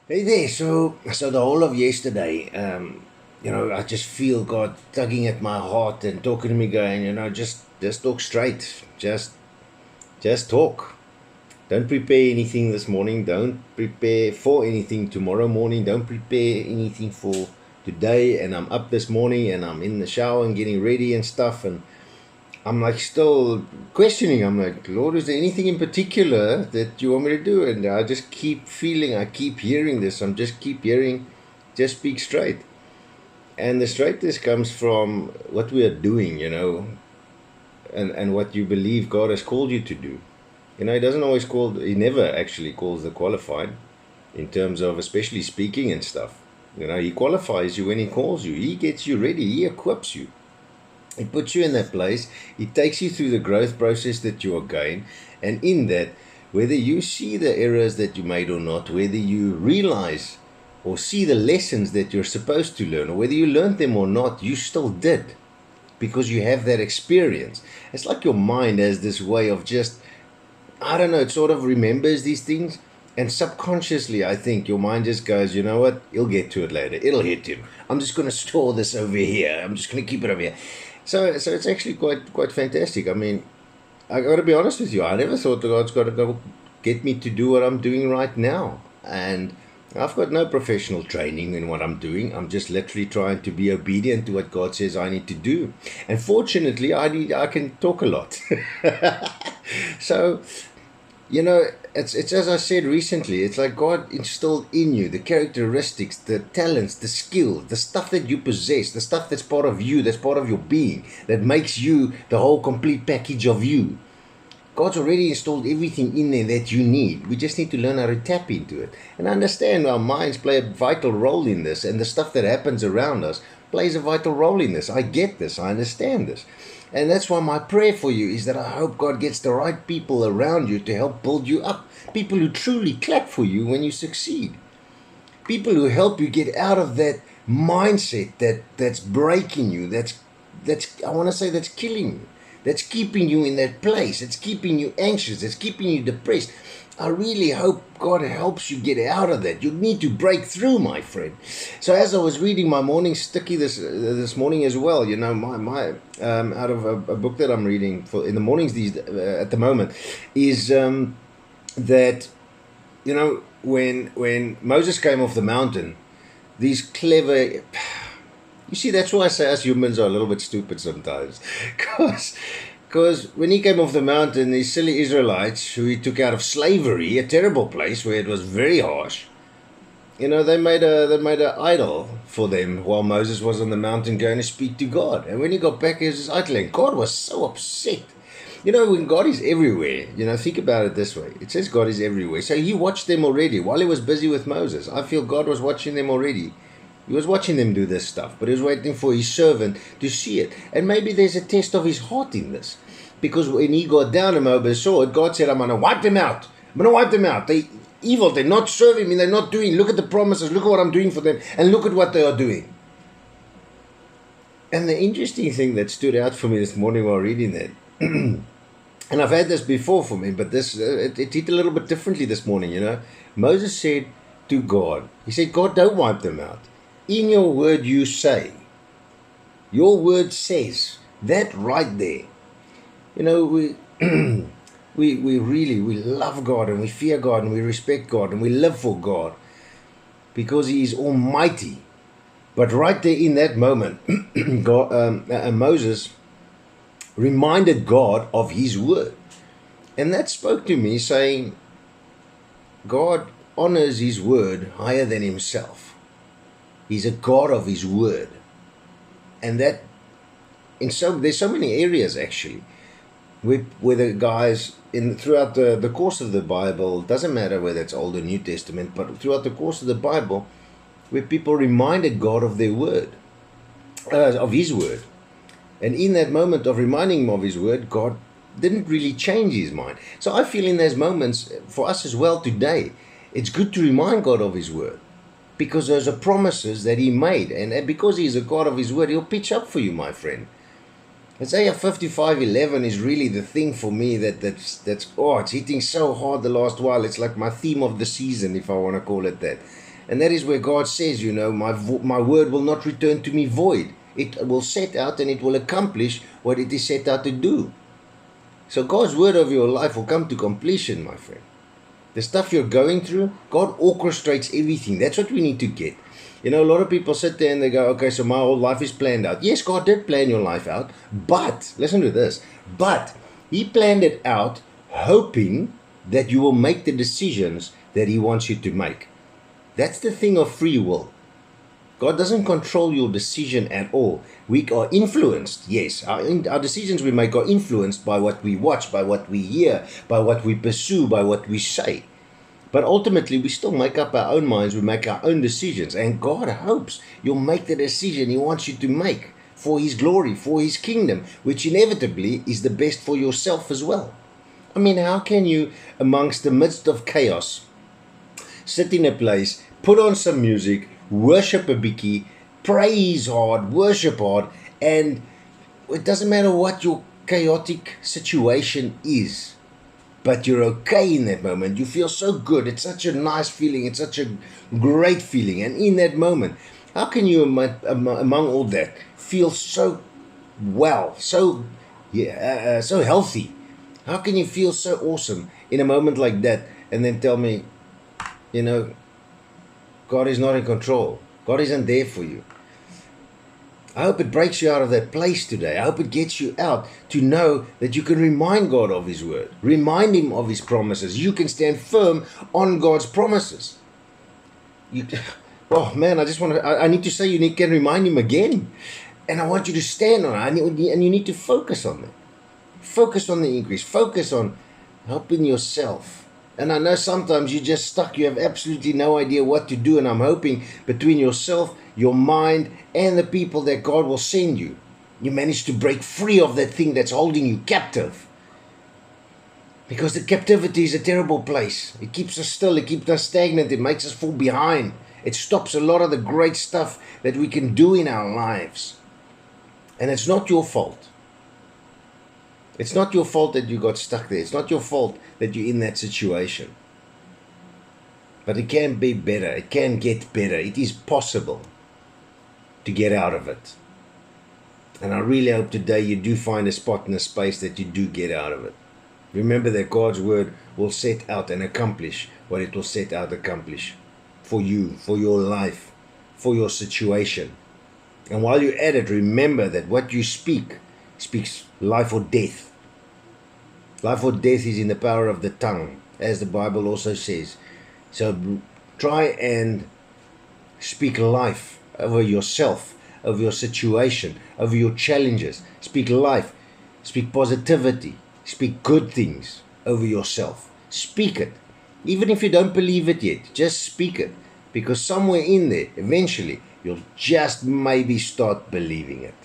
Hey there. So the whole of yesterday, I just feel God tugging at my heart and talking to me, going, just talk straight, just talk. Don't prepare anything this morning. Don't prepare for anything tomorrow morning. Don't prepare anything for today. And I'm up this morning and I'm in the shower and getting ready and stuff. And I'm like still questioning. I'm like, Lord, is there anything in particular that you want me to do? And I just keep feeling, I keep hearing this. I'm just keep hearing, just speak straight. And the straightness comes from what we are doing, and what you believe God has called you to do. He doesn't always call, he never actually calls the qualified in terms of especially speaking and stuff. He qualifies you when he calls you. He gets you ready. He equips you. It puts you in that place. It takes you through the growth process that you are going. And in that, whether you see the errors that you made or not, whether you realize or see the lessons that you're supposed to learn, or whether you learned them or not, you still did because you have that experience. It's like your mind has this way of just, I don't know, it sort of remembers these things. And subconsciously, I think your mind just goes, you know what? He'll get to it later. It'll hit him. I'm just going to store this over here. I'm just going to keep it over here. So it's actually quite fantastic. I mean, I got to be honest with you. I never thought that God's got to go get me to do what I'm doing right now, and I've got no professional training in what I'm doing. I'm just literally trying to be obedient to what God says I need to do. And fortunately, I can talk a lot. So it's as I said recently, it's like God instilled in you the characteristics, the talents, the skills, the stuff that you possess, the stuff that's part of you, that's part of your being, that makes you the whole complete package of you. God's already installed everything in there that you need. We just need to learn how to tap into it. And understand our minds play a vital role in this, and the stuff that happens around us plays a vital role in this. I get this, I understand this. And that's why my prayer for you is that I hope God gets the right people around you to help build you up. People who truly clap for you when you succeed. People who help you get out of that mindset that's breaking you, that's I want to say that's killing you, that's keeping you in that place, it's keeping you anxious, it's keeping you depressed. I really hope God helps you get out of that. You need to break through, my friend. So as I was reading my morning sticky this morning as well, my out of a book that I'm reading for in the mornings these at the moment is that when Moses came off the mountain, these clever, you see, that's why I say us humans are a little bit stupid sometimes, because when he came off the mountain, these silly Israelites who he took out of slavery, a terrible place where it was very harsh, they made a idol for them while Moses was on the mountain going to speak to God. And when he got back, he was this idol, and God was so upset. When God is everywhere, think about it this way. It says God is everywhere. So he watched them already while he was busy with Moses. I feel God was watching them already. He was watching them do this stuff, but he was waiting for his servant to see it. And maybe there's a test of his heart in this. Because when he got down and Moses saw it, God said, I'm going to wipe them out. I'm going to wipe them out. They evil. They're not serving me. They're not doing. Look at the promises. Look at what I'm doing for them. And look at what they are doing. And the interesting thing that stood out for me this morning while reading that, and I've had this before for me, but this it hit a little bit differently this morning. Moses said to God, he said, God, don't wipe them out. In your word you say, your word says, that right there. We we love God and we fear God and we respect God and we live for God because he is almighty. But right there in that moment, Moses reminded God of his word. And that spoke to me saying, God honors his word higher than himself. He's a God of his word. And that there's so many areas actually where the guys throughout the course of the Bible, doesn't matter whether it's Old or New Testament, but throughout the course of the Bible, where people reminded God of their word, of his word. And in that moment of reminding him of his word, God didn't really change his mind. So I feel in those moments, for us as well today, it's good to remind God of his word. Because those are promises that he made. And because he's a God of his word, he'll pitch up for you, my friend. Isaiah 55:11 is really the thing for me that's it's hitting so hard the last while. It's like my theme of the season, if I want to call it that. And that is where God says, my word will not return to me void. It will set out and it will accomplish what it is set out to do. So God's word over your life will come to completion, my friend. The stuff you're going through, God orchestrates everything. That's what we need to get. A lot of people sit there and they go, okay, so my whole life is planned out. Yes, God did plan your life out, but, listen to this, but He planned it out hoping that you will make the decisions that He wants you to make. That's the thing of free will. God doesn't control your decision at all. We are influenced, yes. Our decisions we make are influenced by what we watch, by what we hear, by what we pursue, by what we say. But ultimately, we still make up our own minds, we make our own decisions. And God hopes you'll make the decision He wants you to make for His glory, for His kingdom, which inevitably is the best for yourself as well. I mean, how can you, amongst the midst of chaos, sit in a place, put on some music, worship a bikkie, praise hard, worship hard, and it doesn't matter what your chaotic situation is, but you're okay in that moment. You feel so good. It's such a nice feeling. It's such a great feeling. And in that moment, how can you, among all that, feel so well, so healthy? How can you feel so awesome in a moment like that and then tell me, God is not in control. God isn't there for you. I hope it breaks you out of that place today. I hope it gets you out to know that you can remind God of His word. Remind Him of His promises. You can stand firm on God's promises. Oh man, I need to say you can remind Him again. And I want you to stand on it. And you need to focus on that. Focus on the increase. Focus on helping yourself. And I know sometimes you're just stuck. You have absolutely no idea what to do. And I'm hoping between yourself, your mind, and the people that God will send you, you manage to break free of that thing that's holding you captive. Because the captivity is a terrible place. It keeps us still. It keeps us stagnant. It makes us fall behind. It stops a lot of the great stuff that we can do in our lives. And it's not your fault. It's not your fault that you got stuck there. It's not your fault that you're in that situation. But it can be better. It can get better. It is possible to get out of it. And I really hope today you do find a spot in a space that you do get out of it. Remember that God's word will set out and accomplish what it will set out to accomplish for you, for your life, for your situation. And while you're at it, remember that what you speak speaks life or death. Life or death is in the power of the tongue, as the Bible also says. So try and speak life over yourself, over your situation, over your challenges. Speak life, speak positivity, speak good things over yourself. Speak it. Even if you don't believe it yet, just speak it. Because somewhere in there, eventually, you'll just maybe start believing it.